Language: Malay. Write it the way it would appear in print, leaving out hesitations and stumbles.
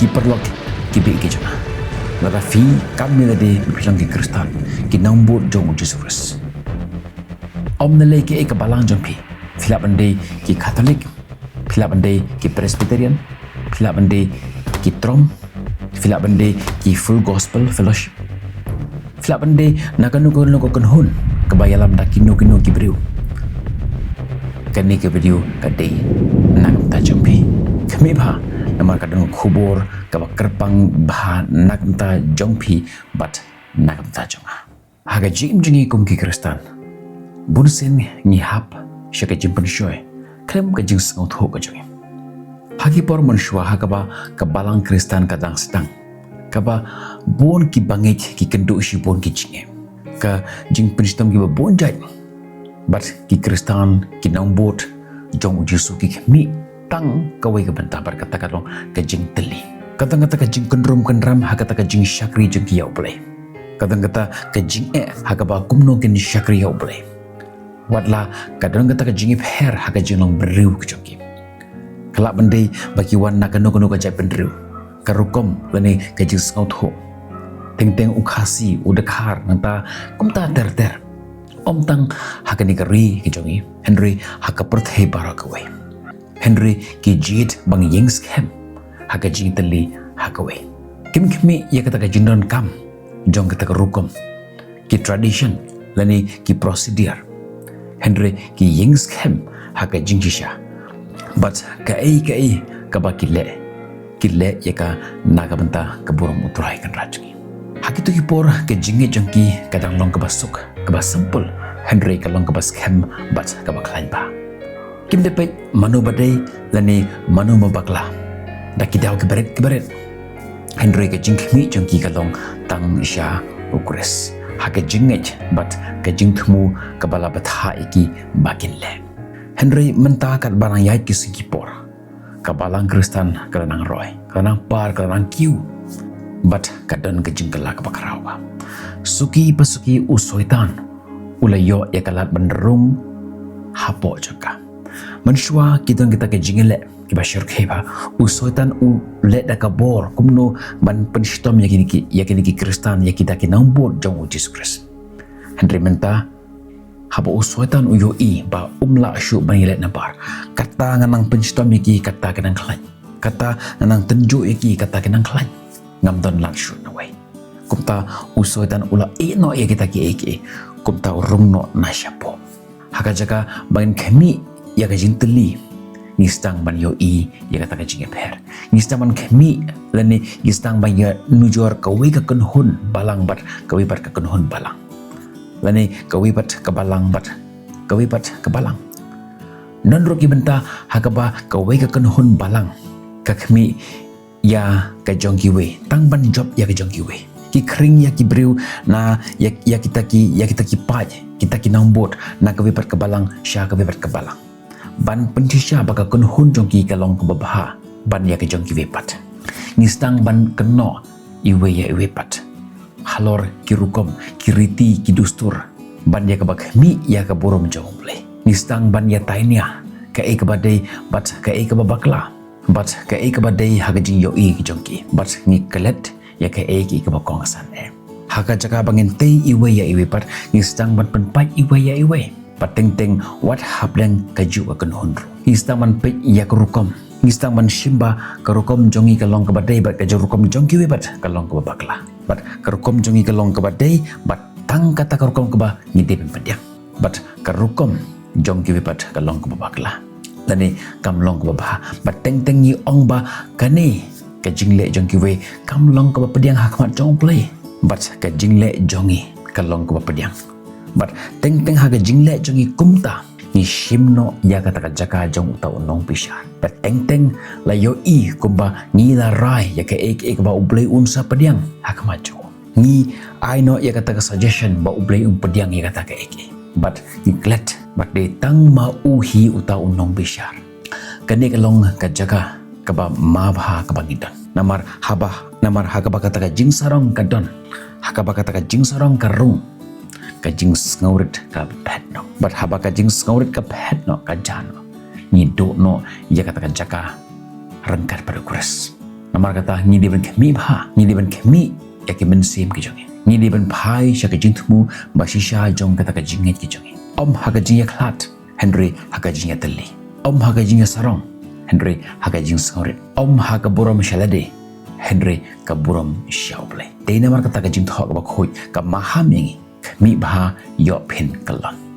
ki paralok ki be ki jona lada fi kami lade bilang ki Khristan ki nongbud jong U Jisu. Om nalai ki ek balang jong pi philap ande ki Katolik, philap ande ki Presbyterian, philap ande ki Trom, philap ande ki Full Gospel Fellowship, philap ande nakanu ko kanhun kebayalam dakino ki briu kane ke video kadai nak ta jompi kami ba namar kadang khubor kaba kerpang bah nak ta jompi but nak ta jonga haga jingi kum ki Khristan bunsen ni hap shaka jimpan shoy krem ka jingsuk tho ka jongi hagi por manshwa hakaba kabalang Khristan kadang sedang kaba bon ki bangit ki kendu shibun ki jingim ka jing penstam ki bon jai but ki Khristan ki nongbud jong U Jisu ki mi tang kawai ka banta bar kata kalong ka jing teli kata ka jing kendrum kendram ha kata ka jing shakri jing U Blei kata ka jing ha ka ba kumno kin shakri U Blei watla kadang kata ka jing her ha ka jing long beriu ki joki kelak bendai bagi wan nak kanu ka jai beriu karukom lani ka jing skau tho teng ukhasi udakhar nanta kumta ter om tang hakani kari ki jongi Henry haka perthai barakawai Henry ki jit bang yingskem haka jing teli hakawai kimi ya kata ka jindon kam jong kata ka rukom ki tradition lani ki procedure Henry ki yingskem haka jing shisha but kaei ka ba kile ya ka naga benta ka buram uturai kan rajki hakitu ki por ke jingi jongki kadang long ka basuk ka simple Henry ka long ka scam but ka baklain ba kim de pe manu badai lani manu mabakla da ki daw ki beret Henry ka jingmi jongki ka long tang sha ukres ha ka jingej but ka jingthmu ka bala batha iki bakin le Henry menta kat barang yai ki sikipor ka balang Khristan ka nang roy ka nang par ka nang kiu but kadon ke jingkala ka bakarawa suki pasuki usoitan ulayo ya kalat benderung hapo jaka menshwa kita ke jingile ki bashir kheba usoitan u le da kabor kumno ban penstom yakini ki Khristan yakita ki nongbud jong U Jisu Henry menta haba usoitan u yo I ba umla syu banile nabar kata nganang penstom yaki kata kenang klan kata nganang tenju yaki kata kenang klan ngamdon langsung nawai kumta usoitan ula no ya kita ki kumta urungno nasyapo haka jaga bangin kami ya ka jinteli ngistang ban yo I ya kata ka jingper ngistang ban kami lani ngistang ban ya nujor kawi ka kenhun balang bat kawi bat ka kenhun balang lani kawi bat ka balang bat kawi bat ka balang non roki benta haka ba kawi ka kenhun balang ka kami ya ka jongkiwe tang ban job ya ka jongkiwe ki kring ya ki briu na ya kita ki paj kita ki nongbud na ka wipat ka balang sha ka wipat ka balang ban pentisha baka kunhun jongki ka long ka babaha ban ya ka jongkiwe pat ngistang ban keno iwe ya iwe pat halor ki rukom ki riti ki dustur ban ya ka bakmi ya ka borom jong Blei ngistang ban ya tainia ka e ka badai bat ka e ka babakla but kaei ka badai haga jing yo I ki jongki but ni klet ya kaei ki ka bakong asan haga jaka bangin tei iwe ya iwe pat ni stang ban penpai iwe ya iwe pateng what hableng ka ju ka konhunru ni stang ban pe ya ka rukom ni stang ban shimba ka rukom jongi ka long ka badai bat ka rukom jongki we bat ka long ka bakla but ka rukom jongi ka long ka badai bat tang kata ka rukom ka ba ni de pediang but ka rukom jongki we bat ka long ka bakla lani kamlong ka ba bateng ni ong ba kane ka jingle jongki we kamlong ka pediang hakmat jong Blei bat ka jingle jongi kalong ka pediang bat teng ha ka jingle jongi kumta ni shimno ya kata ka jaka jong uta unong pisar bat teng la yo I kumba ni la rai ya ka ek ba U Blei unsa pediang hakmat jo ni I know ya kata ka suggestion ba U Blei pediang ya kata ka ek but ni klet but de tang ma uhi uta unong bishar kane kalong ka jaga kaba mabha kaba ngidan namar haba kata ka jing sarong ka don hakaba kata ka jing sarong ka rung ka jing sngew ka petno but haba ka jing sngew ka petno ka jano ni do no ya kata ka jaga rengkat pada kures Namar kata ngi diban kemi bha, ngi diban kemi ya ke mynsiem ki jonge. Ngi diban phai sha ke jingmu ba shisha jong kata ka jinget ki jonge. Om ha ka jingiat Henry ha ka jingiatali. Om ha ka jingiasarong Henry ha ka jingsuk. Om ha ka buram ialade Henry ka buram U Blei. Dei namar kata ka jingthok ba khoi ka mahamengi kemi bha yo phin kalon.